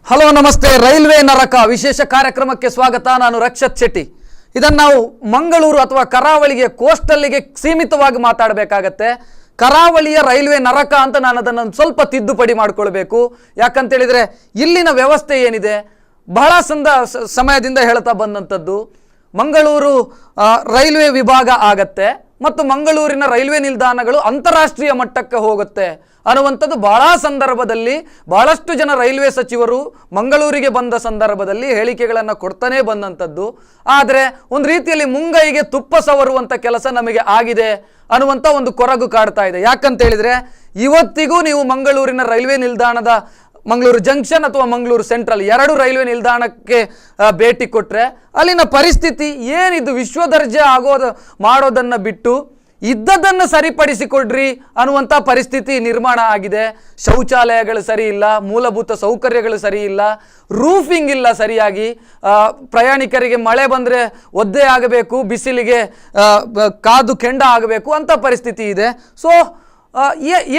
Hello ನಮಸ್ತೆ. Railway ನರಕ ವಿಶೇಷ ಕಾರ್ಯಕ್ರಮಕ್ಕೆ ಸ್ವಾಗತ. ನಾನು ರಕ್ಷತ್ ಶೆಟ್ಟಿ. ಇದನ್ನು ನಾವು ಮಂಗಳೂರು ಅಥವಾ ಕರಾವಳಿಗೆ ಕೋಸ್ಟಲ್ಲಿಗೆ ಸೀಮಿತವಾಗಿ ಮಾತಾಡಬೇಕಾಗತ್ತೆ. ಕರಾವಳಿಯ ರೈಲ್ವೆ ನರಕ ಅಂತ ನಾನು ಅದನ್ನು ಸ್ವಲ್ಪ ತಿದ್ದುಪಡಿ ಮಾಡಿಕೊಳ್ಬೇಕು. ಯಾಕಂತೇಳಿದರೆ ಇಲ್ಲಿನ ವ್ಯವಸ್ಥೆ ಏನಿದೆ ಬಹಳ ಸಮಯದಿಂದ ಹೇಳ್ತಾ ಬಂದಂಥದ್ದು. ಮಂಗಳೂರು ರೈಲ್ವೆ ವಿಭಾಗ ಆಗತ್ತೆ ಮತ್ತು ಮಂಗಳೂರಿನ ರೈಲ್ವೆ ನಿಲ್ದಾಣಗಳು ಅಂತಾರಾಷ್ಟ್ರೀಯ ಮಟ್ಟಕ್ಕೆ ಹೋಗುತ್ತೆ ಅನ್ನುವಂಥದ್ದು ಬಹಳ ಸಂದರ್ಭದಲ್ಲಿ ಬಹಳಷ್ಟು ಜನ ರೈಲ್ವೆ ಸಚಿವರು ಮಂಗಳೂರಿಗೆ ಬಂದ ಸಂದರ್ಭದಲ್ಲಿ ಹೇಳಿಕೆಗಳನ್ನು ಕೊಡ್ತಾನೆ ಬಂದಂಥದ್ದು. ಆದರೆ ಒಂದು ರೀತಿಯಲ್ಲಿ ಮುಂಗೈಗೆ ತುಪ್ಪ ಸವರುವಂಥ ಕೆಲಸ ನಮಗೆ ಆಗಿದೆ ಅನ್ನುವಂಥ ಒಂದು ಕೊರಗು ಕಾಡ್ತಾ ಇದೆ. ಯಾಕಂತೇಳಿದರೆ ಇವತ್ತಿಗೂ ನೀವು ಮಂಗಳೂರಿನ ರೈಲ್ವೆ ನಿಲ್ದಾಣದ ಮಂಗಳೂರು ಜಂಕ್ಷನ್ ಅಥವಾ ಮಂಗಳೂರು ಸೆಂಟ್ರಲ್ ಎರಡು ರೈಲ್ವೆ ನಿಲ್ದಾಣಕ್ಕೆ ಭೇಟಿ ಕೊಟ್ಟರೆ ಅಲ್ಲಿನ ಪರಿಸ್ಥಿತಿ ಏನಿದು ವಿಶ್ವದರ್ಜೆ ಮಾಡೋದನ್ನು ಬಿಟ್ಟು ಇದ್ದದನ್ನು ಸರಿಪಡಿಸಿಕೊಡ್ರಿ ಅನ್ನುವಂಥ ಪರಿಸ್ಥಿತಿ ನಿರ್ಮಾಣ ಆಗಿದೆ. ಶೌಚಾಲಯಗಳು ಸರಿ ಇಲ್ಲ, ಮೂಲಭೂತ ಸೌಕರ್ಯಗಳು ಸರಿ ಇಲ್ಲ, ರೂಫಿಂಗ್ ಇಲ್ಲ ಸರಿಯಾಗಿ. ಪ್ರಯಾಣಿಕರಿಗೆ ಮಳೆ ಬಂದರೆ ಒದ್ದೆ ಆಗಬೇಕು, ಬಿಸಿಲಿಗೆ ಕಾದು ಕೆಂಡ ಆಗಬೇಕು ಅಂತ ಪರಿಸ್ಥಿತಿ ಇದೆ. ಸೊ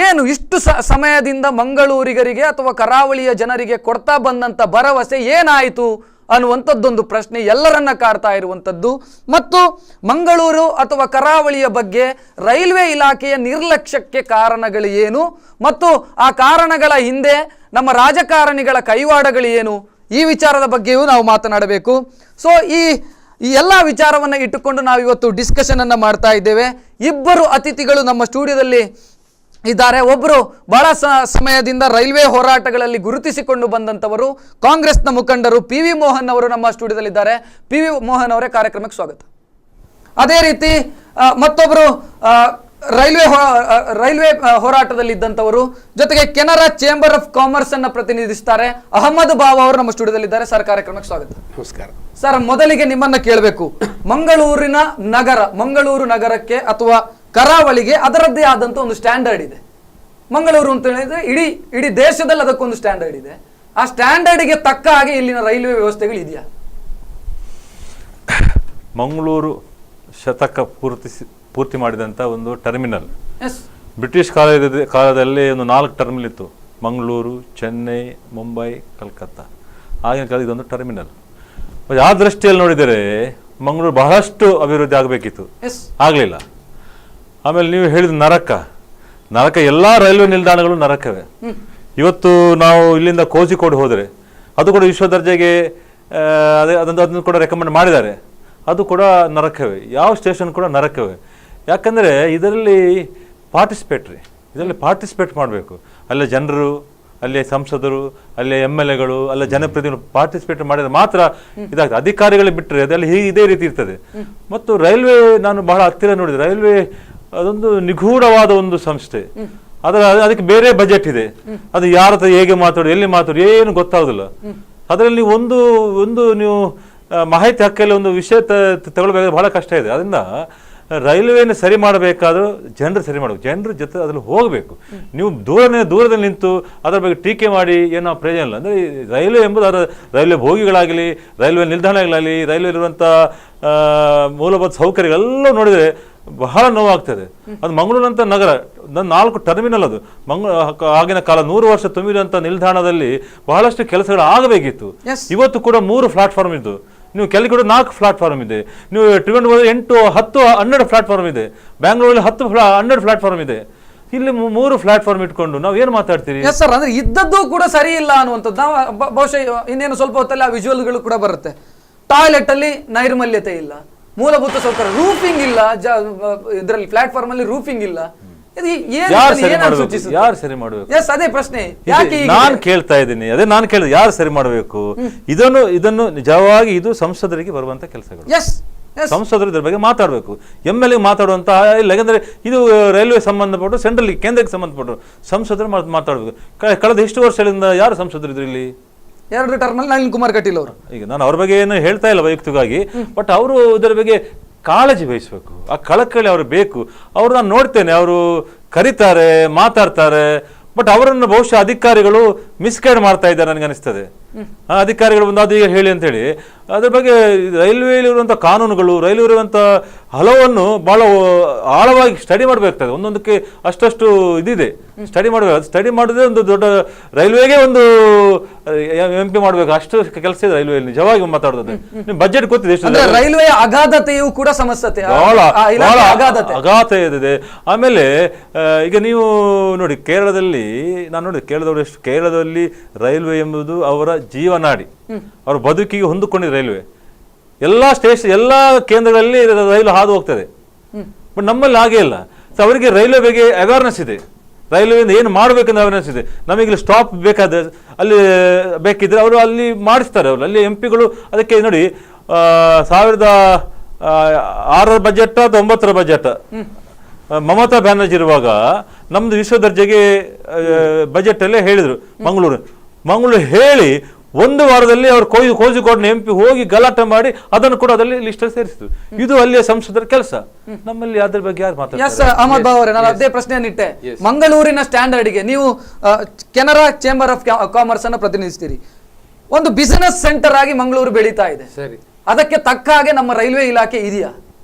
ಏನು ಇಷ್ಟು ಸಮಯದಿಂದ ಮಂಗಳೂರಿಗರಿಗೆ ಅಥವಾ ಕರಾವಳಿಯ ಜನರಿಗೆ ಕೊಡ್ತಾ ಬಂದಂಥ ಭರವಸೆ ಏನಾಯಿತು ಅನ್ನುವಂಥದ್ದೊಂದು ಪ್ರಶ್ನೆ ಎಲ್ಲರನ್ನ ಕಾಡ್ತಾ ಇರುವಂಥದ್ದು. ಮತ್ತು ಮಂಗಳೂರು ಅಥವಾ ಕರಾವಳಿಯ ಬಗ್ಗೆ ರೈಲ್ವೆ ಇಲಾಖೆಯ ನಿರ್ಲಕ್ಷ್ಯಕ್ಕೆ ಕಾರಣಗಳು ಏನು ಮತ್ತು ಆ ಕಾರಣಗಳ ಹಿಂದೆ ನಮ್ಮ ರಾಜಕಾರಣಿಗಳ ಕೈವಾಡಗಳು ಏನು, ಈ ವಿಚಾರದ ಬಗ್ಗೆಯೂ ನಾವು ಮಾತನಾಡಬೇಕು. ಸೊ ಈ ಎಲ್ಲ ವಿಚಾರವನ್ನು ಇಟ್ಟುಕೊಂಡು ನಾವು ಇವತ್ತು ಡಿಸ್ಕಷನನ್ನು ಮಾಡ್ತಾ ಇದ್ದೇವೆ. ಇಬ್ಬರು ಅತಿಥಿಗಳು ನಮ್ಮ ಸ್ಟುಡಿಯೋದಲ್ಲಿ ಇದ್ದಾರೆ. ಒಬ್ಬರು ಬಹಳ ಸಮಯದಿಂದ ರೈಲ್ವೆ ಹೋರಾಟಗಳಲ್ಲಿ ಗುರುತಿಸಿಕೊಂಡು ಬಂದಂಥವರು, ಕಾಂಗ್ರೆಸ್ನ ಮುಖಂಡರು ಪಿ ವಿ ಮೋಹನ್ ಅವರು ನಮ್ಮ ಸ್ಟುಡಿಯೋದಲ್ಲಿದ್ದಾರೆ. ಪಿ ವಿ ಮೋಹನ್ ಅವರೇ, ಕಾರ್ಯಕ್ರಮಕ್ಕೆ ಸ್ವಾಗತ. ಅದೇ ರೀತಿ ಮತ್ತೊಬ್ಬರು ರೈಲ್ವೆ ಹೋರಾಟದಲ್ಲಿ ಇದ್ದಂಥವರು, ಜೊತೆಗೆ ಕೆನರಾ ಚೇಂಬರ್ ಆಫ್ ಕಾಮರ್ಸ್ ಅನ್ನು ಪ್ರತಿನಿಧಿಸ್ತಾರೆ, ಅಹಮದ್ ಬಾವ್ ಅವರು ನಮ್ಮ ಸ್ಟುಡಿಯೋದಲ್ಲಿದ್ದಾರೆ. ಸರ್, ಕಾರ್ಯಕ್ರಮಕ್ಕೆ ಸ್ವಾಗತ. ನಮಸ್ಕಾರ ಸರ್. ಮೊದಲಿಗೆ ನಿಮ್ಮನ್ನ ಕೇಳಬೇಕು, ಮಂಗಳೂರು ನಗರಕ್ಕೆ ಅಥವಾ ಕರಾವಳಿಗೆ ಅದರದ್ದೇ ಆದಂತ ಒಂದು ಸ್ಟ್ಯಾಂಡರ್ಡ್ ಇದೆ. ಮಂಗಳೂರು ಅಂತ ಹೇಳಿದ್ರೆ ಇಡೀ ದೇಶದಲ್ಲಿ ಅದಕ್ಕೊಂದು ಸ್ಟ್ಯಾಂಡರ್ಡ್ ಇದೆ. ಆ ಸ್ಟ್ಯಾಂಡರ್ಡ್ಗೆ ತಕ್ಕ ಹಾಗೆ ಇಲ್ಲಿನ ರೈಲ್ವೆ ವ್ಯವಸ್ಥೆಗಳು ಇದೆಯಾ? ಮಂಗಳೂರು ಶತಕ ಪೂರ್ತಿ ಮಾಡಿದಂಥ ಒಂದು ಟರ್ಮಿನಲ್. ಬ್ರಿಟಿಷ್ ಕಾಲದಲ್ಲಿ ಒಂದು 4 ಟರ್ಮಿನಲ್ ಇತ್ತು: ಮಂಗಳೂರು, ಚೆನ್ನೈ, ಮುಂಬೈ, ಕಲ್ಕತ್ತಾ. ಆಗಿನ ಕಾಲದ ಇದೊಂದು ಟರ್ಮಿನಲ್. ಆ ದೃಷ್ಟಿಯಲ್ಲಿ ನೋಡಿದರೆ ಮಂಗಳೂರು ಬಹಳಷ್ಟು ಅಭಿವೃದ್ಧಿ ಆಗಬೇಕಿತ್ತು, ಆಗಲಿಲ್ಲ. ಆಮೇಲೆ ನೀವು ಹೇಳಿದ ನರಕ ಎಲ್ಲ ರೈಲ್ವೆ ನಿಲ್ದಾಣಗಳು ನರಕವೇ. ಇವತ್ತು ನಾವು ಇಲ್ಲಿಂದ ಕೋಜಿಕೋಡ್ ಹೋದರೆ ಅದು ಕೂಡ ವಿಶ್ವ ದರ್ಜೆಗೆ ಅದನ್ನು ಕೂಡ ರೆಕಮೆಂಡ್ ಮಾಡಿದ್ದಾರೆ, ಅದು ಕೂಡ ನರಕವೇ. ಯಾವ ಸ್ಟೇಷನ್ ಕೂಡ ನರಕವೇ. ಯಾಕಂದರೆ ಇದರಲ್ಲಿ ಪಾರ್ಟಿಸಿಪೇಟ್ ಮಾಡಬೇಕು. ಅಲ್ಲೇ ಜನರು, ಅಲ್ಲಿ ಸಂಸದರು, ಅಲ್ಲಿ MLA ಗಳು, ಅಲ್ಲಿ ಜನಪ್ರತಿನಿಧಿಗಳು ಪಾರ್ಟಿಸಿಪೇಟ್ ಮಾಡಿದ್ರೆ ಮಾತ್ರ ಇದಾಗ್ತದೆ. ಅಧಿಕಾರಿಗಳು ಬಿಟ್ಟರೆ ಅದೆಲ್ಲ ಇದೇ ರೀತಿ ಇರ್ತದೆ. ಮತ್ತು ರೈಲ್ವೆ ನಾನು ಬಹಳ ಹತ್ತಿರ ನೋಡಿದೆ. ರೈಲ್ವೆ ಅದೊಂದು ನಿಗೂಢವಾದ ಒಂದು ಸಂಸ್ಥೆ. ಅದಕ್ಕೆ ಬೇರೆ ಬಜೆಟ್ ಇದೆ. ಅದು ಯಾರ ಹತ್ರ ಹೇಗೆ ಮಾತಾಡೋದು, ಎಲ್ಲಿ ಮಾತಾಡೋದು ಏನು ಗೊತ್ತಾಗೋದಿಲ್ಲ. ಅದರಲ್ಲಿ ಒಂದು ನೀವು ಮಾಹಿತಿ ಹಕ್ಕಲ್ಲಿ ಒಂದು ವಿಷಯ ತಗೊಳ್ಬೇಕಾದ್ರೆ ಬಹಳ ಕಷ್ಟ ಇದೆ. ಅದರಿಂದ ರೈಲ್ವೆನ ಸರಿ ಮಾಡಬೇಕಾದ್ರೂ ಜನರು ಸರಿ ಮಾಡಬೇಕು, ಜನರ ಜೊತೆ ಅದ್ರಲ್ಲಿ ಹೋಗಬೇಕು. ನೀವು ದೂರದಲ್ಲಿ ನಿಂತು ಅದರ ಬಗ್ಗೆ ಟೀಕೆ ಮಾಡಿ ಏನೋ ಪ್ರಯೋಜನ ಇಲ್ಲ. ಅಂದರೆ ರೈಲ್ವೆ ಎಂಬುದು ಅದರ ರೈಲ್ವೆ ಬೋಗಿಗಳಾಗಲಿ, ರೈಲ್ವೆ ನಿಲ್ದಾಣಗಳಾಗಲಿ, ರೈಲ್ವೆ ಇರುವಂಥ ಮೂಲಭೂತ ಸೌಕರ್ಯಗಳೆಲ್ಲ ನೋಡಿದರೆ ಬಹಳ ನೋವಾಗ್ತದೆ. ಅದು ಮಂಗಳೂರಂಥ ನಗರ 4 ಟರ್ಮಿನಲ್, ಅದು ಆಗಿನ ಕಾಲ 100 ವರ್ಷ ತುಂಬಿದಂಥ ನಿಲ್ದಾಣದಲ್ಲಿ ಬಹಳಷ್ಟು ಕೆಲಸಗಳು ಆಗಬೇಕಿತ್ತು. ಇವತ್ತು ಕೂಡ 3 ಪ್ಲಾಟ್ಫಾರ್ಮ್ ಇದ್ದು, ನೀವು ಕೆಳಗೆ ಕೂಡ 4 ಪ್ಲಾಟ್ಫಾರ್ಮ್ ಇದೆ. ನೀವು ಟ್ರಿವೆಂಡ್ರಮ್ 8, 10, 12 ಪ್ಲಾಟ್ಫಾರ್ಮ್ ಇದೆ. ಬ್ಯಾಂಗ್ಳೂರಲ್ಲಿ 12 ಪ್ಲಾಟ್ಫಾರ್ಮ್ ಇದೆ. ಇಲ್ಲಿ 3 ಪ್ಲಾಟ್ಫಾರ್ಮ್ ಇಟ್ಕೊಂಡು ನಾವು ಏನು ಮಾತಾಡ್ತೀರಿ? ಎಸ್ ಸರ್, ಅಂದ್ರೆ ಇದ್ದದ್ದು ಕೂಡ ಸರಿ ಇಲ್ಲ ಅನ್ನುವಂಥದ್ದು. ನಾವು ಬಹುಶಃ ಇನ್ನೇನು ಸ್ವಲ್ಪ ಹೊತ್ತಲ್ಲಿ ಆ ವಿಜುವಲ್ಗಳು ಕೂಡ ಬರುತ್ತೆ. ಟಾಯ್ಲೆಟ್ ಅಲ್ಲಿ ನೈರ್ಮಲ್ಯತೆ ಇಲ್ಲ, ಮೂಲಭೂತ ಸೌಕರ್ಯ, ರೂಫಿಂಗ್ ಇಲ್ಲ, ಇದರಲ್ಲಿ ಪ್ಲಾಟ್ಫಾರ್ಮ್ ಅಲ್ಲಿ ರೂಫಿಂಗ್ ಇಲ್ಲ. ಯಾರು ಸರಿ ಮಾಡಬೇಕು? ಎಸ್, ಅದೇ ಪ್ರಶ್ನೆ ನಾನು ಕೇಳ್ತಾ ಇದ್ದೀನಿ. ನಾನು ಕೇಳಿದೆ, ಯಾರು ಸರಿ ಮಾಡಬೇಕು? ಇದನ್ನು ನಿಜವಾಗಿ ಇದು ಸಂಸದರಿಗೆ ಬರುವಂತ ಕೆಲಸಗಳು. ಸಂಸದರು ಇದ್ರ ಬಗ್ಗೆ ಮಾತಾಡಬೇಕು. MLA ಮಾತಾಡುವಂತ ಇಲ್ಲ. ಯಾಕಂದ್ರೆ ಇದು ರೈಲ್ವೆ ಸಂಬಂಧಪಟ್ಟು ಸೆಂಟ್ರಲ್ ಕೇಂದ್ರಕ್ಕೆ ಸಂಬಂಧಪಟ್ಟು ಸಂಸದರು ಮಾತಾಡಬೇಕು. ಕಳೆದ ಎಷ್ಟು ವರ್ಷಗಳಿಂದ ಯಾರು ಸಂಸದರು ಇದ್ರು ಇಲ್ಲಿ? 2 ಟರ್ಮ್ ಅಲ್ಲಿ ನಳಿನ್ ಕುಮಾರ್ ಕಟೀಲ್ ಅವರು. ಈಗ ನಾನು ಅವ್ರ ಬಗ್ಗೆ ಏನು ಹೇಳ್ತಾ ಇಲ್ಲ ವೈಯಕ್ತಿಕವಾಗಿ, ಬಟ್ ಅವರು ಇದರ ಬಗ್ಗೆ ಕಾಳಜಿ ವಹಿಸಬೇಕು. ಆ ಕಳಕಳಿ ಅವರು ಬೇಕು. ಅವರು ನಾನು ನೋಡ್ತೇನೆ, ಅವರು ಕರೀತಾರೆ, ಮಾತಾಡ್ತಾರೆ, ಬಟ್ ಅವರನ್ನು ಬಹುಶಃ ಅಧಿಕಾರಿಗಳು ಮಿಸ್ಗೈಡ್ ಮಾಡ್ತಾ ಇದ್ದಾರೆ ನನಗೆ ಅನಿಸ್ತದೆ. ಆ ಅಧಿಕಾರಿಗಳು ಬಂದು ಅದು ಈಗ ಹೇಳಿ ಅಂತ ಹೇಳಿ ಅದ್ರ ಬಗ್ಗೆ ರೈಲ್ವೆಯಲ್ಲಿರುವಂಥ ಕಾನೂನುಗಳು, ರೈಲ್ವೆ ಇರುವಂಥ ಹಲವನ್ನು ಬಹಳ ಆಳವಾಗಿ ಸ್ಟಡಿ ಮಾಡಬೇಕಾಗ್ತದೆ. ಒಂದೊಂದಕ್ಕೆ ಅಷ್ಟಷ್ಟು ಇದಿದೆ, ಸ್ಟಡಿ ಮಾಡಬೇಕು. ಸ್ಟಡಿ ಮಾಡಿದ್ರೆ ಒಂದು ದೊಡ್ಡ ರೈಲ್ವೆಗೆ ಒಂದು MP ಮಾಡಬೇಕು, ಅಷ್ಟು ಕೆಲಸ ಇದೆ ರೈಲ್ವೆ. ನಿಜವಾಗಿ ಮಾತಾಡೋದು ಬಜೆಟ್ ಗೊತ್ತಿದೆ ಎಷ್ಟು ರೈಲ್ವೆ ಅಗಾಧತೆಯೂ ಕೂಡ ಸಮಸ್ಯೆ ಅಗಾಧ ಇದೆ. ಆಮೇಲೆ ಈಗ ನೀವು ನೋಡಿ ಕೇರಳದಲ್ಲಿ, ನಾನು ನೋಡಿ ಕೇರಳದವರು ಎಷ್ಟು, ಕೇರಳದಲ್ಲಿ ರೈಲ್ವೆ ಎಂಬುದು ಅವರ ಜೀವನಾಡಿ, ಅವರ ಬದುಕಿಗೆ ಹೊಂದಿಕೊಂಡಿದೆ ರೈಲ್ವೆ. ಎಲ್ಲ ಸ್ಟೇಷನ್, ಎಲ್ಲ ಕೇಂದ್ರಗಳಲ್ಲಿ ರೈಲು ಹಾದು ಹೋಗ್ತದೆ. ಬಟ್ ನಮ್ಮಲ್ಲಿ ಹಾಗೆ ಇಲ್ಲ. ಸೊ ಅವರಿಗೆ ರೈಲ್ವೆ ಬಗ್ಗೆ ಅವೇರ್ನೆಸ್ ಇದೆ, ರೈಲ್ವೆಯಿಂದ ಏನು ಮಾಡಬೇಕಂತ ಅವೇರ್ನೆಸ್ ಇದೆ. ನಮಗೆ ಸ್ಟಾಪ್ ಬೇಕಾದ ಅಲ್ಲಿ ಬೇಕಿದ್ರೆ ಅವರು ಅಲ್ಲಿ ಮಾಡಿಸ್ತಾರೆ. ಅವರು ಅಲ್ಲಿ MP ಗಳು ಅದಕ್ಕೆ ನೋಡಿ 2006 ಬಜೆಟ್ 9 ಬಜೆಟ್ ಮಮತಾ ಬ್ಯಾನರ್ಜಿ ಇರುವಾಗ ನಮ್ದು ವಿಶ್ವ ದರ್ಜೆಗೆ ಬಜೆಟ್ ಅಲ್ಲೇ ಹೇಳಿದ್ರು ಮಂಗಳೂರು ಹೇಳಿ 1 ವಾರದಲ್ಲಿ ಅವರು ಕೋಜಿಕೋಡ್ನ MP ಹೋಗಿ ಗಲಾಟೆ ಮಾಡಿ ಅದನ್ನು ಕೂಡ ಅದರಲ್ಲಿ ಲಿಸ್ಟ್ ಸೇರಿಸಿದ್ರು. ಇದು ಅಲ್ಲಿಯ ಸಂಸದರ ಕೆಲಸ. ನಮ್ಮಲ್ಲಿ ಅದ್ರ ಬಗ್ಗೆ ಯಾರು ಮಾತಾಡ್ತಾರೆ? ಅಹಮದ್ ಬಾವ್ ಅವರೇ, ನಾನು ಅದೇ ಪ್ರಶ್ನೆಯನ್ನಿಟ್ಟೆ. ಮಂಗಳೂರಿನ ಸ್ಟ್ಯಾಂಡರ್ಡ್ಗೆ ನೀವು ಕೆನರಾ ಚೇಂಬರ್ ಆಫ್ ಕಾಮರ್ಸ್ ಅನ್ನು ಪ್ರತಿನಿಧಿಸ್ತೀರಿ. ಒಂದು ಬಿಸಿನೆಸ್ ಸೆಂಟರ್ ಆಗಿ ಮಂಗಳೂರು ಬೆಳೀತಾ ಇದೆ. ಸರಿ, ಅದಕ್ಕೆ ತಕ್ಕ ಹಾಗೆ ನಮ್ಮ ರೈಲ್ವೆ ಇಲಾಖೆ ಇದೆಯಾ,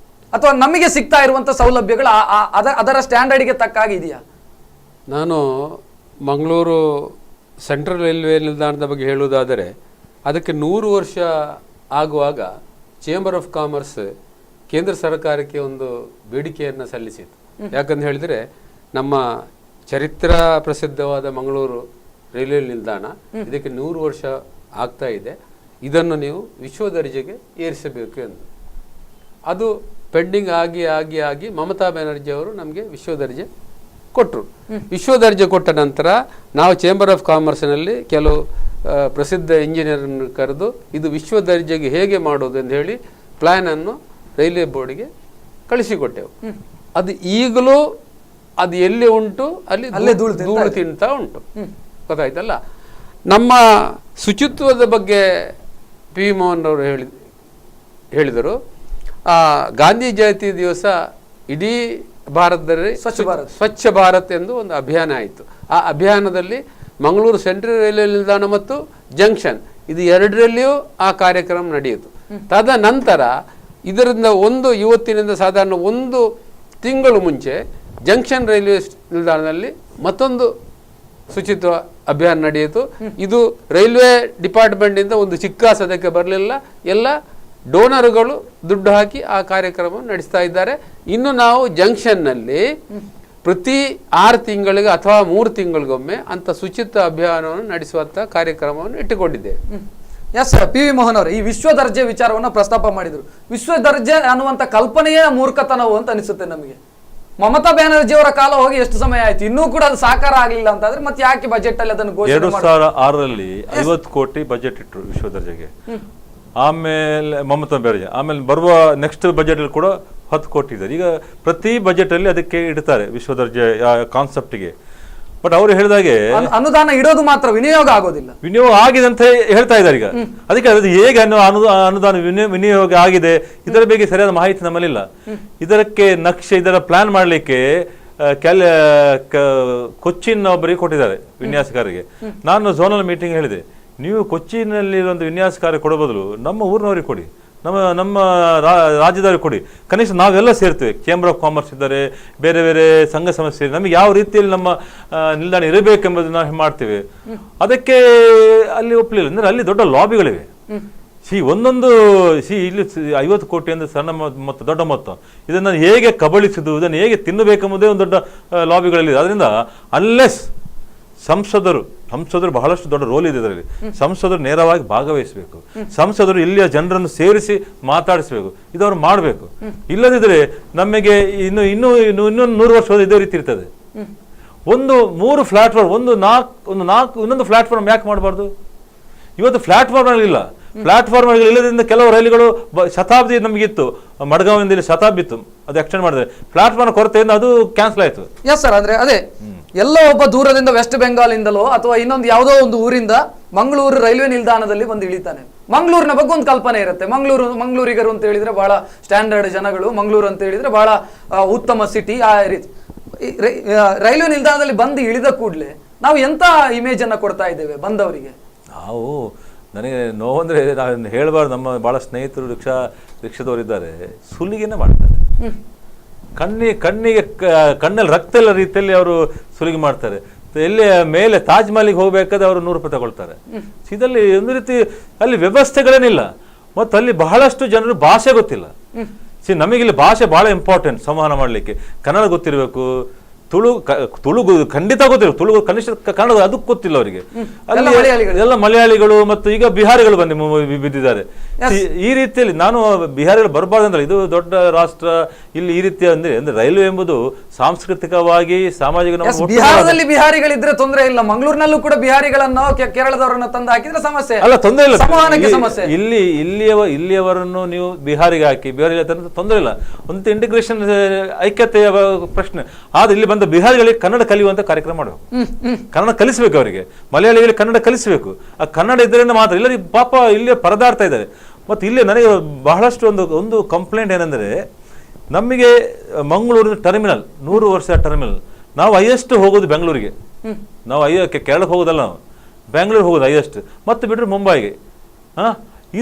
ಅಥವಾ ನಮಗೆ ಸಿಗ್ತಾ ಇರುವಂತ ಸೌಲಭ್ಯಗಳು ಅದರ ಸ್ಟ್ಯಾಂಡರ್ಡ್ಗೆ ತಕ್ಕ ಹಾಗೆ ಇದೆಯಾ? ನಾನು ಮಂಗಳೂರು ಸೆಂಟ್ರಲ್ ರೈಲ್ವೆ ನಿಲ್ದಾಣದ ಬಗ್ಗೆ ಹೇಳುವುದಾದರೆ, ಅದಕ್ಕೆ 100 ವರ್ಷ ಆಗುವಾಗ ಚೇಂಬರ್ ಆಫ್ ಕಾಮರ್ಸ್ ಕೇಂದ್ರ ಸರ್ಕಾರಕ್ಕೆ ಒಂದು ಬೇಡಿಕೆಯನ್ನು ಸಲ್ಲಿಸಿತು. ಯಾಕಂತ ಹೇಳಿದರೆ, ನಮ್ಮ ಚರಿತ್ರ ಪ್ರಸಿದ್ಧವಾದ ಮಂಗಳೂರು ರೈಲ್ವೆ ನಿಲ್ದಾಣ ಇದಕ್ಕೆ 100 ವರ್ಷ ಆಗ್ತಾ ಇದೆ, ಇದನ್ನು ನೀವು ವಿಶ್ವ ದರ್ಜೆಗೆ ಏರಿಸಬೇಕು ಎಂದು. ಅದು ಪೆಂಡಿಂಗ್ ಆಗಿ ಆಗಿ ಆಗಿ ಮಮತಾ ಬ್ಯಾನರ್ಜಿ ಅವರು ನಮಗೆ ವಿಶ್ವ ದರ್ಜೆ ಕೊಟ್ಟರು. ವಿಶ್ವ ದರ್ಜೆ ಕೊಟ್ಟ ನಂತರ ನಾವು ಚೇಂಬರ್ ಆಫ್ ಕಾಮರ್ಸ್ನಲ್ಲಿ ಕೆಲವು ಪ್ರಸಿದ್ಧ ಇಂಜಿನಿಯರನ್ನು ಕರೆದು ಇದು ವಿಶ್ವ ದರ್ಜೆಗೆ ಹೇಗೆ ಮಾಡೋದು ಎಂದು ಹೇಳಿ ಪ್ಲ್ಯಾನನ್ನು ರೈಲ್ವೆ ಬೋರ್ಡಿಗೆ ಕಳಿಸಿಕೊಟ್ಟೆವು. ಅದು ಈಗಲೂ ಅದು ಎಲ್ಲಿ ಉಂಟು ಅಲ್ಲಿ ಧೂಳು ತಿಂತಾ ಉಂಟು, ಗೊತ್ತಾಯ್ತಲ್ಲ. ನಮ್ಮ ಶುಚಿತ್ವದ ಬಗ್ಗೆ PV ಮೋಹನ್ ಅವರು ಹೇಳಿದರು. ಗಾಂಧಿ ಜಯಂತಿ ದಿವಸ ಇಡೀ ಭಾರತದಲ್ಲಿ ಸ್ವಚ್ಛ ಭಾರತ್ ಎಂದು ಒಂದು ಅಭಿಯಾನ ಆಯಿತು. ಆ ಅಭಿಯಾನದಲ್ಲಿ ಮಂಗಳೂರು ಸೆಂಟ್ರಲ್ ರೈಲ್ವೆ ನಿಲ್ದಾಣ ಮತ್ತು ಜಂಕ್ಷನ್ ಇದು ಎರಡರಲ್ಲಿಯೂ ಆ ಕಾರ್ಯಕ್ರಮ ನಡೆಯಿತು. ತದನಂತರ ಇದರಿಂದ ಇವತ್ತಿನಿಂದ ಸಾಧಾರಣ 1 ತಿಂಗಳು ಮುಂಚೆ ಜಂಕ್ಷನ್ ರೈಲ್ವೆ ನಿಲ್ದಾಣದಲ್ಲಿ ಮತ್ತೊಂದು ಶುಚಿತ್ವ ಅಭಿಯಾನ ನಡೆಯಿತು. ಇದು ರೈಲ್ವೆ ಡಿಪಾರ್ಟ್ಮೆಂಟಿಂದ ಒಂದು ಚಿಕ್ಕ ಸದಕ್ಕೆ ಬರಲಿಲ್ಲ, ಎಲ್ಲ ಡೋನರ್ಗಳು ದುಡ್ಡು ಹಾಕಿ ಆ ಕಾರ್ಯಕ್ರಮ ನಡೆಸ್ತಾ ಇದ್ದಾರೆ. ಇನ್ನು ನಾವು ಜಂಕ್ಷನ್ನಲ್ಲಿ ಪ್ರತಿ 6 ತಿಂಗಳಿಗೆ ಅಥವಾ 3 ತಿಂಗಳಿಗೊಮ್ಮೆ ಅಂತ ಶುಚಿತ್ವ ಅಭಿಯಾನವನ್ನು ನಡೆಸುವಂತ ಕಾರ್ಯಕ್ರಮವನ್ನು ಇಟ್ಟುಕೊಂಡಿದ್ದೇವೆ. ಎಸ್ PV ಮೋಹನ್ ಅವರು ಈ ವಿಶ್ವ ದರ್ಜೆ ವಿಚಾರವನ್ನು ಪ್ರಸ್ತಾಪ ಮಾಡಿದ್ರು. ವಿಶ್ವ ದರ್ಜೆ ಅನ್ನುವಂತ ಕಲ್ಪನೆಯೇ ಮೂರ್ಖತನವು ಅಂತ ಅನಿಸುತ್ತೆ ನಮಗೆ. ಮಮತಾ ಬ್ಯಾನರ್ಜಿ ಅವರ ಕಾಲ ಹೋಗಿ ಎಷ್ಟು ಸಮಯ ಆಯ್ತು, ಇನ್ನೂ ಕೂಡ ಅದು ಸಾಕಾರ ಆಗಲಿಲ್ಲ ಅಂತಾದ್ರೆ ಮತ್ತೆ ಯಾಕೆ ಬಜೆಟ್ ಅಲ್ಲಿ ಅದನ್ನು ಘೋಷಣೆ 2006ರಲ್ಲಿ 50 ಕೋಟಿ ಬಜೆಟ್ ಇಟ್ಟರು ವಿಶ್ವ ದರ್ಜೆಗೆ. ಆಮೇಲೆ ಮಮತಾ ಬ್ಯಾನರ್ಜಿ ಆಮೇಲೆ ಬರುವ ನೆಕ್ಸ್ಟ್ ಬಜೆಟ್ ಅಲ್ಲಿ ಕೂಡ 10 ಕೋಟಿ ಇದೆ. ಈಗ ಪ್ರತಿ ಬಜೆಟ್ ಅಲ್ಲಿ ಅದಕ್ಕೆ ಇಡ್ತಾರೆ ವಿಶ್ವ ದರ್ಜೆ ಕಾನ್ಸೆಪ್ಟ್ಗೆ. ಬಟ್ ಅವರು ಹೇಳಿದಾಗೆ ಅನುದಾನ ಇಡೋದು ಮಾತ್ರ, ವಿನಿಯೋಗ ಆಗೋದಿಲ್ಲ. ವಿನಿಯೋಗ ಆಗಿದೆ ಅಂತ ಹೇಳ್ತಾ ಇದ್ದಾರೆ ಈಗ. ಅದಕ್ಕೆ ಅದು ಹೇಗೆ ಅನುದಾನ ವಿನಿಯೋಗ ಆಗಿದೆ ಇದರ ಬಗ್ಗೆ ಸರಿಯಾದ ಮಾಹಿತಿ ನಮ್ಮಲ್ಲಿಲ್ಲ. ಇದಕ್ಕೆ ನಕ್ಷೆ, ಇದರ ಪ್ಲಾನ್ ಮಾಡಲಿಕ್ಕೆ ಕೊಚ್ಚಿನ್ ಒಬ್ಬರಿಗೆ ಕೊಟ್ಟಿದ್ದಾರೆ ವಿನ್ಯಾಸಕಾರರಿಗೆ. ನಾನು ಝೋನಲ್ ಮೀಟಿಂಗ್ ಹೇಳಿದೆ, ನೀವು ಕೊಚ್ಚಿನಲ್ಲಿ ಒಂದು ವಿನ್ಯಾಸಕಾರ ಕೊಡೋ ಬದಲು ನಮ್ಮ ಊರಿನವರಿಗೆ ಕೊಡಿ, ನಮ್ಮ ರಾಜ್ಯದವ್ರಿಗೆ ಕೊಡಿ. ಕನಿಷ್ಠ ನಾವೆಲ್ಲ ಸೇರ್ತೇವೆ, ಚೇಂಬರ್ ಆಫ್ ಕಾಮರ್ಸ್ ಇದ್ದಾರೆ, ಬೇರೆ ಬೇರೆ ಸಂಘ ಸಂಸ್ಥೆ, ನಮಗೆ ಯಾವ ರೀತಿಯಲ್ಲಿ ನಮ್ಮ ನಿಲ್ದಾಣ ಇರಬೇಕೆಂಬುದು ನಾವು ಮಾಡ್ತೇವೆ. ಅದಕ್ಕೆ ಅಲ್ಲಿ ಒಪ್ಪಲಿಲ್ಲ. ಅಂದರೆ ಅಲ್ಲಿ ದೊಡ್ಡ ಲಾಬಿಗಳಿವೆ. ಇಲ್ಲಿ 50 ಕೋಟಿ ಅಂದ್ರೆ ಸಣ್ಣ ಮೊತ್ತ, ದೊಡ್ಡ ಮೊತ್ತ. ಇದನ್ನು ಹೇಗೆ ಕಬಳಿಸುವುದು, ಇದನ್ನು ಹೇಗೆ ತಿನ್ನಬೇಕೆಂಬುದೇ ಒಂದು ದೊಡ್ಡ ಲಾಬಿಗಳಲ್ಲಿ. ಅದರಿಂದ ಅನ್ಲೆಸ್ ಸಂಸದರು ಬಹಳಷ್ಟು ದೊಡ್ಡ ರೋಲ್ ಇದೆ ಇದರಲ್ಲಿ. ಸಂಸದರು ನೇರವಾಗಿ ಭಾಗವಹಿಸಬೇಕು, ಸಂಸದರು ಇಲ್ಲಿಯ ಜನರನ್ನು ಸೇರಿಸಿ ಮಾತಾಡಿಸಬೇಕು, ಇದವರು ಮಾಡಬೇಕು. ಇಲ್ಲದಿದ್ರೆ ನಮಗೆ ಇನ್ನೊಂದು 100 ವರ್ಷ ಇದೇ ರೀತಿ ಇರ್ತದೆ. 3 ಪ್ಲಾಟ್ಫಾರ್ಮ್, ಇನ್ನೊಂದು ಪ್ಲಾಟ್ಫಾರ್ಮ್ ಯಾಕೆ ಮಾಡಬಾರ್ದು? ಇವತ್ತು ಪ್ಲಾಟ್ಫಾರ್ಮ್ ಇಲ್ಲ. ಪ್ಲಾಟ್ಫಾರ್ಮ್ ಇಲ್ಲದ್ರಿಂದ ಕೆಲವು ರೈಲುಗಳು ಶತಾಬ್ದಿ ನಮಗಿತ್ತು, ಮಡ್ಗಾವಿಂದ ಇಲ್ಲಿ ಶತಾಬ್ದಿ ಇತ್ತು, ಅದು ಎಕ್ಸ್ಟೆಂಡ್ ಮಾಡಿದ್ರೆ ಪ್ಲಾಟ್ಫಾರ್ಮ್ ಕೊರತೆಯಿಂದ ಅದು ಕ್ಯಾನ್ಸಲ್ ಆಯ್ತು. ಎಸ್ ಸರ್, ಅಂದ್ರೆ ಅದೇ ಎಲ್ಲೋ ಒಬ್ಬ ದೂರದಿಂದ ವೆಸ್ಟ್ ಬೆಂಗಾಲಿಂದಲೋ ಅಥವಾ ಇನ್ನೊಂದು ಯಾವುದೋ ಒಂದು ಊರಿಂದ ಮಂಗಳೂರು ರೈಲ್ವೆ ನಿಲ್ದಾಣದಲ್ಲಿ ಬಂದು ಇಳಿತಾನೆ. ಮಂಗಳೂರಿನ ಬಗ್ಗೆ ಒಂದು ಕಲ್ಪನೆ ಇರುತ್ತೆ. ಮಂಗಳೂರಿಗರು ಅಂತ ಹೇಳಿದ್ರೆ ಬಹಳ ಸ್ಟ್ಯಾಂಡರ್ಡ್ ಜನಗಳು, ಮಂಗಳೂರು ಅಂತ ಹೇಳಿದ್ರೆ ಬಹಳ ಉತ್ತಮ ಸಿಟಿ, ಆ ರೀತಿ. ರೈಲ್ವೆ ನಿಲ್ದಾಣದಲ್ಲಿ ಬಂದು ಇಳಿದ ಕೂಡಲೇ ನಾವು ಎಂತ ಇಮೇಜ್ ಅನ್ನ ಕೊಡ್ತಾ ಇದ್ದೇವೆ ಬಂದವರಿಗೆ? ನಾವು ನನಗೆ ನೋವಂದ್ರೆ ನಾನು ಹೇಳಬಾರ್ದು, ನಮ್ಮ ಭಾಳ ಸ್ನೇಹಿತರು ರಿಕ್ಷಾದವರಿದ್ದಾರೆ, ಸುಲಿಗೆನೇ ಮಾಡ್ತಾರೆ. ಕಣ್ಣಿಗೆ ಕಣ್ಣಲ್ಲಿ ರಕ್ತ ಇಲ್ಲ ರೀತಿಯಲ್ಲಿ ಅವರು ಸುಲಿಗೆ ಮಾಡ್ತಾರೆ. ಎಲ್ಲಿ ಮೇಲೆ ತಾಜ್ ಮಹಲಿಗೆ ಹೋಗ್ಬೇಕಾದ್ರೆ ಅವರು 100 ರೂಪಾಯಿ ತಗೊಳ್ತಾರೆ. ಇದಲ್ಲಿ ಒಂದು ರೀತಿ ಅಲ್ಲಿ ವ್ಯವಸ್ಥೆಗಳೇನಿಲ್ಲ, ಮತ್ತು ಅಲ್ಲಿ ಬಹಳಷ್ಟು ಜನರು ಭಾಷೆ ಗೊತ್ತಿಲ್ಲ. ನಮಗಿಲ್ಲಿ ಭಾಷೆ ಬಹಳ ಇಂಪಾರ್ಟೆಂಟ್ ಸಂವಹನ ಮಾಡಲಿಕ್ಕೆ. ಕನ್ನಡ ಗೊತ್ತಿರಬೇಕು, ತುಳುಗು ಖಂಡಿತ ಗೊತ್ತಿರಬೇಕು, ತುಳುಗು ಕನಿಷ್ಠ ಕನ್ನಡ ಅದಕ್ಕೆ ಗೊತ್ತಿಲ್ಲ ಅವರಿಗೆ. ಅಲ್ಲಿ ಎಲ್ಲ ಮಲಯಾಳಿಗಳು ಮತ್ತು ಈಗ ಬಿಹಾರಿಗಳು ಬಿದ್ದಿದ್ದಾರೆ. ಈ ರೀತಿಯಲ್ಲಿ ನಾನು ಬಿಹಾರಿಗಳು ಬರಬಾರ್ದಂದ್ರೆ, ಇದು ದೊಡ್ಡ ರಾಷ್ಟ್ರ, ಇಲ್ಲಿ ಈ ರೀತಿ ಅಂದ್ರೆ ರೈಲ್ವೆ ಎಂಬುದು ಸಾಂಸ್ಕೃತಿಕವಾಗಿ ಸಾಮಾಜಿಕ ಬಿಹಾರದಲ್ಲಿ ಬಿಹಾರಿಗಳಿದ್ರೆ ತೊಂದರೆ ಇಲ್ಲ, ಮಂಗಳೂರಿನಲ್ಲೂ ಕೂಡ ಬಿಹಾರಿಗಳನ್ನು ಕೇರಳದವರನ್ನು ತಂದು ಹಾಕಿದ್ರೆ ಸಮಸ್ಯೆ ಅಲ್ಲ, ತೊಂದರೆ ಇಲ್ಲ. ಸಂವಹನಕ್ಕೆ ಸಮಸ್ಯೆ. ಇಲ್ಲಿಯವರನ್ನು ನೀವು ಬಿಹಾರಿಗೆ ಹಾಕಿ ಬಿಹಾರಿಗೆ ತೊಂದರೆ ಇಲ್ಲ, ಒಂದು ಇಂಟಿಗ್ರೇಷನ್ ಐಕ್ಯತೆಯ ಪ್ರಶ್ನೆ. ಆದ್ರೆ ಇಲ್ಲಿ ಬಂದ ಬಿಹಾರಿಗಳಿಗೆ ಕನ್ನಡ ಕಲಿಯುವಂತ ಕಾರ್ಯಕ್ರಮ ಮಾಡಬೇಕು, ಕನ್ನಡ ಕಲಿಸಬೇಕು ಅವರಿಗೆ, ಮಲಯಾಳಿಗಳಿಗೆ ಕನ್ನಡ ಕಲಿಸಬೇಕು. ಆ ಕನ್ನಡ ಇದರಿಂದ ಮಾತ್ರ, ಇಲ್ಲರಿ ಪಾಪ ಇಲ್ಲಿ ಪರದಾಡ್ತಾ ಇದ್ದಾರೆ. ಮತ್ತು ಇಲ್ಲಿ ನನಗೆ ಬಹಳಷ್ಟು ಒಂದು ಕಂಪ್ಲೇಂಟ್ ಏನಂದ್ರೆ, ನಮಗೆ ಮಂಗಳೂರಿನ ಟರ್ಮಿನಲ್ 100 ವರ್ಷ ಟರ್ಮಿನಲ್, ನಾವು ಹೈಯೆಸ್ಟ್ ಹೋಗೋದು ಬೆಂಗಳೂರಿಗೆ, ನಾವು ಕೇರಳಕ್ಕೆ ಹೋಗೋದಲ್ಲ, ನಾವು ಬೆಂಗಳೂರಿಗೆ ಹೋಗೋದು ಹೈಯೆಸ್ಟ್, ಮತ್ತೆ ಬಿಟ್ಟರೆ ಮುಂಬೈಗೆ.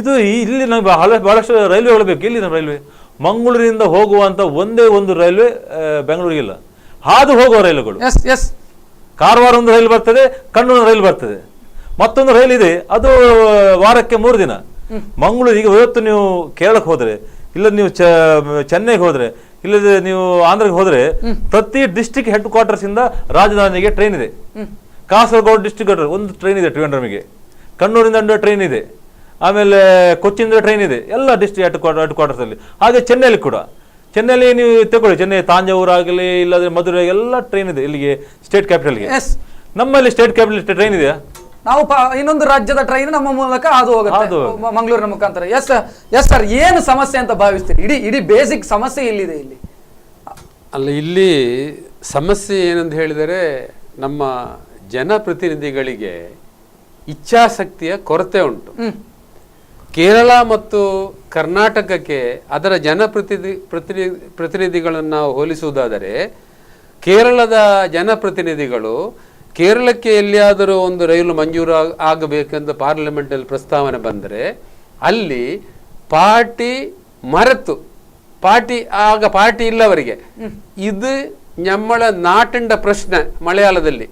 ಇದು ಇಲ್ಲಿ ನಮಗೆ ಬಹಳಷ್ಟು ರೈಲ್ವೆಗಳು ಬೇಕು. ಇಲ್ಲಿ ನಮ್ಮ ರೈಲ್ವೆ ಮಂಗಳೂರಿನಿಂದ ಹೋಗುವಂತ ಒಂದೇ ಒಂದು ರೈಲ್ವೆ ಬೆಂಗಳೂರಿಗಿಲ್ಲ. ಹಾದು ಹೋಗುವ ರೈಲುಗಳು, ಕಾರವಾರ ಒಂದು ರೈಲು ಬರ್ತದೆ, ಕಣ್ಣೂರು ರೈಲು ಬರ್ತದೆ, ಮತ್ತೊಂದು ರೈಲ್ ಇದೆ, ಅದು ವಾರಕ್ಕೆ 3 ದಿನ. ಮಂಗಳೂರು ಈಗ ಇವತ್ತು ನೀವು ಕೇರಳಕ್ಕೆ ಹೋದ್ರೆ, ಇಲ್ಲ ನೀವು ಚೆನ್ನೈಗೆ ಹೋದ್ರೆ, ಇಲ್ಲದೆ ನೀವು ಆಂಧ್ರಕ್ಕೆ ಹೋದ್ರೆ, ಪ್ರತಿ ಡಿಸ್ಟ್ರಿಕ್ಟ್ ಹೆಡ್ ಕ್ವಾರ್ಟರ್ಸ್ ಇಂದ ರಾಜಧಾನಿಗೆ ಟ್ರೈನ್ ಇದೆ. ಕಾಸರಗೋಡು ಡಿಸ್ಟ್ರಿಕ್ಟ್ ಒಂದು ಟ್ರೈನ್ ಇದೆ ಟ್ರಿವೆಂಡ್ರಮಿಗೆ, ಕಣ್ಣೂರಿಂದ ಟ್ರೈನ್ ಇದೆ, ಆಮೇಲೆ ಕೊಚ್ಚಿಯಿಂದ ಟ್ರೈನ್ ಇದೆ, ಎಲ್ಲ ಡಿಸ್ಟ್ರಿಕ್ಟ್ ಹೆಡ್ ಕ್ವಾರ್ಟರ್ಸ್ ಅಲ್ಲಿ. ಹಾಗೆ ಚೆನ್ನೈಲಿ ಕೂಡ, ಚೆನ್ನೈಲಿ ನೀವು ತಗೊಳ್ಳಿ, ಚೆನ್ನೈ ತಾಂಜಾವೂರು ಆಗಲಿ, ಇಲ್ಲದ್ರೆ ಮಧುರೈ, ಎಲ್ಲ ಟ್ರೈನ್ ಇದೆ ಇಲ್ಲಿಗೆ ಸ್ಟೇಟ್ ಕ್ಯಾಪಿಟಲ್ಗೆ. ನಮ್ಮಲ್ಲಿ ಸ್ಟೇಟ್ ಕ್ಯಾಪಿಟಲ್ ಟ್ರೈನ್ ಇದೆಯಾ? ನಾವು ಇನ್ನೊಂದು ರಾಜ್ಯದ ಟ್ರೈನ್ ನಮ್ಮ ಮೂಲಕ ಅದು ಹೋಗುತ್ತೆ ಮಂಗಳೂರಿನ ಮುಖಾಂತರ. ಎಸ್ ಸರ್, ಏನು ಸಮಸ್ಯೆ ಅಂತ ಭಾವಿಸ್ತೀರಿ? ಇಡೀ ಬೇಸಿಕ್ ಸಮಸ್ಯೆ ಇಲ್ಲಿದೆ. ಅಲ್ಲ, ಇಲ್ಲಿ ಸಮಸ್ಯೆ ಏನಂತ ಹೇಳಿದರೆ, ನಮ್ಮ ಜನಪ್ರತಿನಿಧಿಗಳಿಗೆ ಇಚ್ಛಾಶಕ್ತಿಯ ಕೊರತೆ ಉಂಟು. ಕೇರಳ ಮತ್ತು ಕರ್ನಾಟಕಕ್ಕೆ ಅದರ ಪ್ರತಿನಿಧಿಗಳನ್ನು ನಾವು ಹೋಲಿಸುವುದಾದರೆ, ಕೇರಳದ ಜನಪ್ರತಿನಿಧಿಗಳು ಕೇರಳಕ್ಕೆ ಎಲ್ಲಿಯಾದರೂ ಒಂದು ರೈಲು ಮಂಜೂರು ಆಗಬೇಕೆಂದು ಪಾರ್ಲಿಮೆಂಟಲ್ಲಿ ಪ್ರಸ್ತಾವನೆ ಬಂದರೆ, ಅಲ್ಲಿ ಪಾರ್ಟಿ ಮರೆತು, ಪಾರ್ಟಿ ಇಲ್ಲವರಿಗೆ, ಇದು ನಮ್ಮಳ ನಾಟಿಂಡ ಪ್ರಶ್ನೆ, ಮಲಯಾಳದಲ್ಲಿ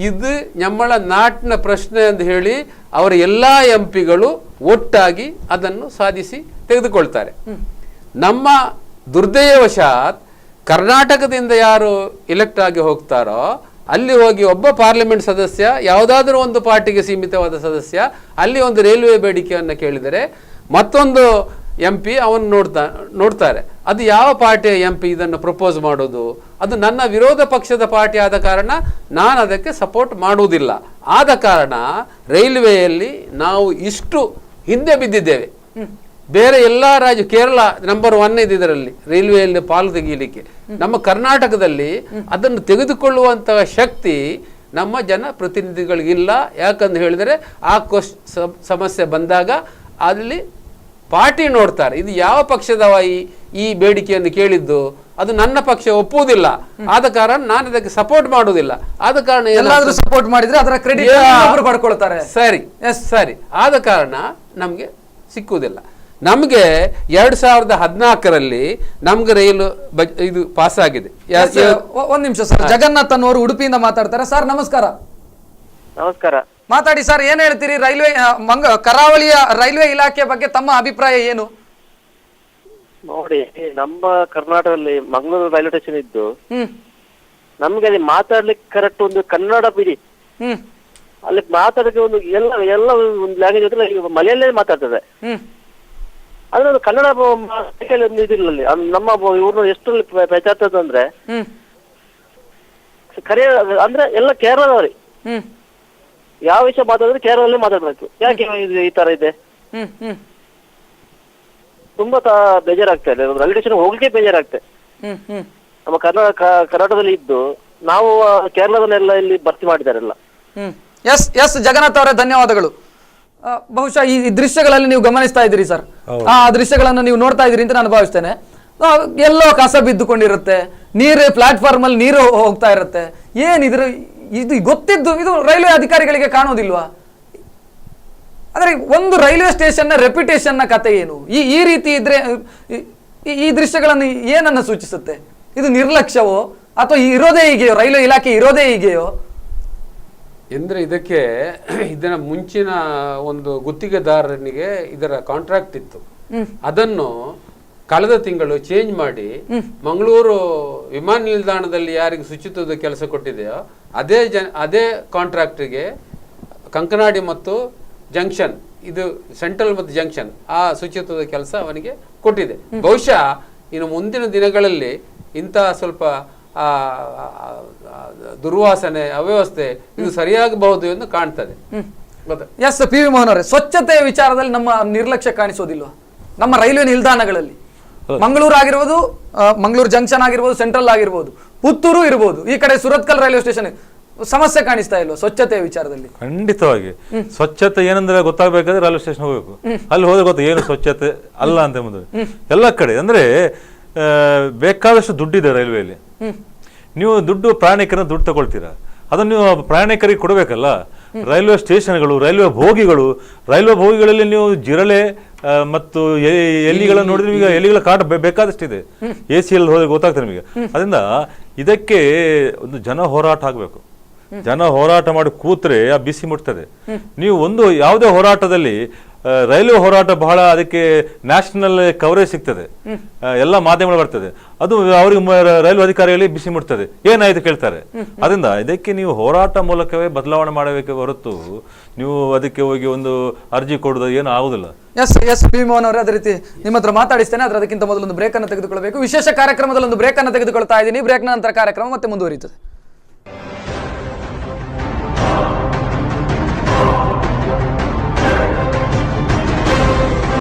ಇದು ನಮ್ಮಳ ನಾಟಿನ ಪ್ರಶ್ನೆ ಅಂತ ಹೇಳಿ ಅವರ ಎಲ್ಲಾ ಎಂಪಿಗಳು ಒಟ್ಟಾಗಿ ಅದನ್ನು ಸಾಧಿಸಿ ತೆಗೆದುಕೊಳ್ತಾರೆ. ನಮ್ಮ ದುರ್ದೈವಶಾತ್ ಕರ್ನಾಟಕದಿಂದ ಯಾರು ಎಲೆಕ್ಟ್ ಆಗಿ ಹೋಗ್ತಾರೋ ಅಲ್ಲಿ ಹೋಗಿ ಒಬ್ಬ ಪಾರ್ಲಿಮೆಂಟ್ ಸದಸ್ಯ, ಯಾವುದಾದ್ರೂ ಒಂದು ಪಾರ್ಟಿಗೆ ಸೀಮಿತವಾದ ಸದಸ್ಯ, ಅಲ್ಲಿ ಒಂದು ರೈಲ್ವೆ ಬೇಡಿಕೆಯನ್ನು ಕೇಳಿದರೆ ಮತ್ತೊಂದು MP ಅವನು ನೋಡ್ತಾರೆ, ಅದು ಯಾವ ಪಾರ್ಟಿಯ MP ಇದನ್ನು ಪ್ರಪೋಸ್ ಮಾಡೋದು, ಅದು ನನ್ನ ವಿರೋಧ ಪಕ್ಷದ ಪಾರ್ಟಿ ಆದ ಕಾರಣ ನಾನು ಅದಕ್ಕೆ ಸಪೋರ್ಟ್ ಮಾಡುವುದಿಲ್ಲ. ಆದ ಕಾರಣ ರೈಲ್ವೆಯಲ್ಲಿ ನಾವು ಇಷ್ಟು ಹಿಂದೆ ಬಿದ್ದಿದ್ದೇವೆ. ಬೇರೆ ಎಲ್ಲ ರಾಜ್ಯ, ಕೇರಳ ನಂಬರ್ 1 ಇದೆ ಇದರಲ್ಲಿ ರೈಲ್ವೆಯಲ್ಲಿ ಪಾಲು ತೆಗೀಲಿಕ್ಕೆ. ನಮ್ಮ ಕರ್ನಾಟಕದಲ್ಲಿ ಅದನ್ನು ತೆಗೆದುಕೊಳ್ಳುವಂತಹ ಶಕ್ತಿ ನಮ್ಮ ಜನಪ್ರತಿನಿಧಿಗಳಿಗಿಲ್ಲ. ಯಾಕಂತ ಹೇಳಿದರೆ ಆ ಸಮಸ್ಯೆ ಬಂದಾಗ ಅಲ್ಲಿ ಪಾರ್ಟಿ ನೋಡ್ತಾರೆ, ಇದು ಯಾವ ಪಕ್ಷದವ ಈ ಬೇಡಿಕೆಯನ್ನು ಕೇಳಿದ್ದು, ಅದು ನನ್ನ ಪಕ್ಷ ಒಪ್ಪುವುದಿಲ್ಲ, ಆದ ಕಾರಣ ನಾನು ಅದಕ್ಕೆ ಸಪೋರ್ಟ್ ಮಾಡುವುದಿಲ್ಲ. ಆದ ಕಾರಣ ಎಲ್ಲಾದ್ರೂ ಸಪೋರ್ಟ್ ಮಾಡಿದ್ರೆ ಅದರ ಕ್ರೆಡಿಟ್ ಪಡ್ಕೊಳ್ತಾರೆ. ಸರಿ, ಆದ ಕಾರಣ ನಮ್ಗೆ ಸಿಕ್ಕುವುದಿಲ್ಲ. ನಮ್ಗೆ 2014ರಲ್ಲಿ ನಮ್ಗೆ ರೈಲು ಇದು ಪಾಸ್ ಆಗಿದೆ. ಒಂದ್ ನಿಮಿಷ ಸರ್, ಜಗನ್ನಾಥ್ ಅನ್ನೋರು ಉಡುಪಿಯಿಂದ ಮಾತಾಡ್ತಾರೆ. ಸರ್ ನಮಸ್ಕಾರ. ನಮಸ್ಕಾರ. ಮಾತಾಡಿ ಸರ್, ಏನ್ ಹೇಳ್ತೀರಿ? ರೈಲ್ವೆ ಕರಾವಳಿಯ ರೈಲ್ವೆ ಇಲಾಖೆ ಬಗ್ಗೆ ತಮ್ಮ ಅಭಿಪ್ರಾಯ ಏನು? ನೋಡಿ, ನಮ್ಮ ಕರ್ನಾಟಕದಲ್ಲಿ ಮಂಗಳೂರು ರೈಲ್ವೆ ಸ್ಟೇಷನ್ ಇದ್ದು ನಮ್ಗೆ ಅಲ್ಲಿ ಮಾತಾಡ್ಲಿಕ್ಕೆ ಕರೆಕ್ಟ್ ಒಂದು ಕನ್ನಡ ಬಿಡಿ, ಅಲ್ಲಿ ಮಾತಾಡಕ್ಕೆ ಒಂದು ಎಲ್ಲ ಒಂದು ಲ್ಯಾಂಗ್ವೇಜ್ ಜೊತೆ ಮಲಯಾಳಿ ಮಾತಾಡ್ತದೆ, ಆದ್ರೆ ಒಂದು ಕನ್ನಡ ಇದಿಲ್ಲ ಅಲ್ಲಿ. ನಮ್ಮ ಇವ್ರನ್ನ ಎಷ್ಟು ಪೆಚಾಡ್ತದೆ ಅಂದ್ರೆ ಕರೆಯ ಅಂದ್ರೆ ಎಲ್ಲ ಕೇರಳದವ್ರಿ, ಯಾವ ವಿಷಯ ಮಾತಾಡಿದ್ರೆ ಕೇರಳದಲ್ಲಿ ಮಾತಾಡ್ಬೇಕು. ಯಾಕೆ ಈ ತರ ಇದೆ? ತುಂಬಾ ಬೇಜಾರಾಗ್ತಾ ಇದೆ. ರೈಲ್ವೆ ಸ್ಟೇಷನ್ ಹೋಗ್ಲಿಕ್ಕೆ ಬೇಜಾರಾಗ್ತದೆ. ನಮ್ಮ ಕರ್ನಾಟಕದಲ್ಲಿ ಇದ್ದು ನಾವು ಕೇರಳದಲ್ಲೆಲ್ಲ ಇಲ್ಲಿ ಭರ್ತಿ ಮಾಡಿದಾರೆಲ್ಲ. ಎಸ್ ಜಗನ್ನಾಥ್ ಅವರೇ, ಧನ್ಯವಾದಗಳು. ಬಹುಶಃ ಈ ದೃಶ್ಯಗಳಲ್ಲಿ ನೀವು ಗಮನಿಸ್ತಾ ಇದ್ದೀರಿ ಸರ್, ಆ ದೃಶ್ಯಗಳನ್ನು ನೀವು ನೋಡ್ತಾ ಇದ್ದೀರಿ ಅಂತ ನಾನು ಭಾವಿಸ್ತೇನೆ. ಎಲ್ಲೋ ಕಸ ಬಿದ್ದುಕೊಂಡಿರುತ್ತೆ, ನೀರು ಪ್ಲಾಟ್ಫಾರ್ಮ್ ಅಲ್ಲಿ ನೀರು ಹೋಗ್ತಾ ಇರುತ್ತೆ. ಏನಿದ್ರು ಇದು ಗೊತ್ತಿದ್ದು ಇದು ರೈಲ್ವೆ ಅಧಿಕಾರಿಗಳಿಗೆ ಕಾಣೋದಿಲ್ವಾ? ಆದರೆ ಒಂದು ರೈಲ್ವೆ ಸ್ಟೇಷನ್ನ ರೆಪ್ಯುಟೇಷನ್ನ ಕತೆ ಏನು? ಈ ರೀತಿ ಇದ್ರೆ ಈ ದೃಶ್ಯಗಳನ್ನು ಏನನ್ನ ಸೂಚಿಸುತ್ತೆ? ಇದು ನಿರ್ಲಕ್ಷ್ಯವೋ ಅಥವಾ ಇರೋದೇ ಹೀಗೆಯೋ, ರೈಲ್ವೆ ಇಲಾಖೆ ಇರೋದೇ ಹೀಗೆಯೋ? ಎಂದ್ರೆ ಇದನ್ನ ಮುಂಚಿನ ಒಂದು ಗುತ್ತಿಗೆದಾರನಿಗೆ ಇದರ ಕಾಂಟ್ರಾಕ್ಟ್ ಇತ್ತು. ಅದನ್ನು ಕಳೆದ ತಿಂಗಳು ಚೇಂಜ್ ಮಾಡಿ ಮಂಗಳೂರು ವಿಮಾನ ನಿಲ್ದಾಣದಲ್ಲಿ ಯಾರಿಗೆ ಶುಚಿತ್ವದ ಕೆಲಸ ಕೊಟ್ಟಿದೆಯೋ ಅದೇ ಕಾಂಟ್ರಾಕ್ಟ್ಗೆ ಕಂಕನಾಡಿ ಮತ್ತು ಜಂಕ್ಷನ್, ಇದು ಸೆಂಟ್ರಲ್ ಮತ್ತು ಜಂಕ್ಷನ್, ಆ ಶುಚಿತ್ವದ ಕೆಲಸ ಅವನಿಗೆ ಕೊಟ್ಟಿದೆ. ಬಹುಶಃ ಇನ್ನು ಮುಂದಿನ ದಿನಗಳಲ್ಲಿ ಇಂತಹ ಸ್ವಲ್ಪ ದುರ್ವಾಸನೆ, ಅವ್ಯವಸ್ಥೆ ಇದು ಸರಿಯಾಗಬಹುದು ಎಂದು ಕಾಣ್ತದೆ. ಎಸ್ ಪಿ ವಿ ಮೋಹನ್ ಅವರೇ, ಸ್ವಚ್ಛತೆಯ ವಿಚಾರದಲ್ಲಿ ನಮ್ಮ ನಿರ್ಲಕ್ಷ್ಯ ಕಾಣಿಸೋದಿಲ್ವಾ ನಮ್ಮ ರೈಲ್ವೆ ನಿಲ್ದಾಣಗಳಲ್ಲಿ? ಮಂಗಳೂರು ಆಗಿರ್ಬೋದು, ಮಂಗಳೂರು ಜಂಕ್ಷನ್ ಆಗಿರ್ಬೋದು, ಸೆಂಟ್ರಲ್ ಆಗಿರ್ಬೋದು, ಪುತ್ತೂರು ಇರ್ಬೋದು, ಈ ಕಡೆ ಸುರತ್ಕಲ್ ರೈಲ್ವೆ ಸ್ಟೇಷನ್ ಸಮಸ್ಯೆ ಕಾಣಿಸ್ತಾ ಇಲ್ವಾ ಸ್ವಚ್ಛತೆಯ ವಿಚಾರದಲ್ಲಿ? ಖಂಡಿತವಾಗಿ ಸ್ವಚ್ಛತೆ ಏನಂದ್ರೆ ಗೊತ್ತಾಗಬೇಕಾದ್ರೆ ರೈಲ್ವೆ ಸ್ಟೇಷನ್ ಹೋಗ್ಬೇಕು. ಅಲ್ಲಿ ಹೋದ್ರೆ ಗೊತ್ತ ಏನು ಸ್ವಚ್ಛತೆ ಅಲ್ಲ ಅಂತ ಎಂಬುದು. ಎಲ್ಲ ಕಡೆ ಅಂದ್ರೆ ಬೇಕಾದಷ್ಟು ದುಡ್ಡಿದೆ ರೈಲ್ವೆಯಲ್ಲಿ. ನೀವು ಪ್ರಯಾಣಿಕರನ್ನ ದುಡ್ಡು ತಗೊಳ್ತೀರಾ, ಅದನ್ನು ನೀವು ಪ್ರಯಾಣಿಕರಿಗೆ ಕೊಡಬೇಕಲ್ಲ. ರೈಲ್ವೆ ಸ್ಟೇಷನ್ಗಳು, ರೈಲ್ವೆ ಭೋಗಿಗಳಲ್ಲಿ ನೀವು ಜಿರಳೆ ಮತ್ತು ಎಲಿಗಳನ್ನು ನೋಡಿದ್ರೆ ಈಗ ಎಲಿಗಳ ಕಾಟ ಬೇಕಾದಷ್ಟಿದೆ. AC ಅಲ್ಲಿ ಹೋದ್ರೆ ಗೊತ್ತಾಗ್ತದೆ ನಿಮಗೆ. ಅದರಿಂದ ಇದಕ್ಕೆ ಒಂದು ಜನ ಹೋರಾಟ ಆಗಬೇಕು. ಜನ ಹೋರಾಟ ಮಾಡಿ ಕೂತ್ರೆ ಆ ಬಿಸಿ ಮುಟ್ತದೆ. ನೀವು ಯಾವುದೇ ಹೋರಾಟದಲ್ಲಿ ರೈಲ್ವೆ ಹೋರಾಟ ಬಹಳ ಅದಕ್ಕೆ ನ್ಯಾಷನಲ್ ಕವರೇಜ್ ಸಿಗ್ತದೆ, ಎಲ್ಲ ಮಾಧ್ಯಮಗಳು ಬರ್ತದೆ. ಅದು ಅವರಿಗೆ ರೈಲ್ವೆ ಅಧಿಕಾರಿಗಳಿಗೆ ಬಿಸಿ ಮುಟ್ತದೆ, ಏನಾಯ್ತು ಕೇಳ್ತಾರೆ. ಅದರಿಂದ ಇದಕ್ಕೆ ನೀವು ಹೋರಾಟ ಮೂಲಕವೇ ಬದಲಾವಣೆ ಮಾಡಬೇಕೆ ಹೊರತು ನೀವು ಅದಕ್ಕೆ ಹೋಗಿ ಒಂದು ಅರ್ಜಿ ಕೊಡೋದು ಏನು ಆಗುದಿಲ್ಲ. ಎಸ್ ಪಿ ಮೋಹನ್ ಅವರೇ, ಅದೇ ರೀತಿ ನಿಮ್ಮ ಹತ್ರ ಮಾತಾಡಿಸ್ತೇನೆ. ಅದಕ್ಕಿಂತ ಮೊದಲೊಂದು ಬ್ರೇಕ್ ಅನ್ನು ತೆಗೆದುಕೊಳ್ಳಬೇಕು. ವಿಶೇಷ ಕಾರ್ಯಕ್ರಮದಲ್ಲಿ ಒಂದು ಬ್ರೇಕ್ ಅನ್ನು ತೆಗೆದುಕೊಳ್ತಾ ಇದ್ದೀನಿ. ಬ್ರೇಕ್ ನಂತರ ಕಾರ್ಯಕ್ರಮ ಮತ್ತೆ ಮುಂದುವರಿಯುತ್ತದೆ.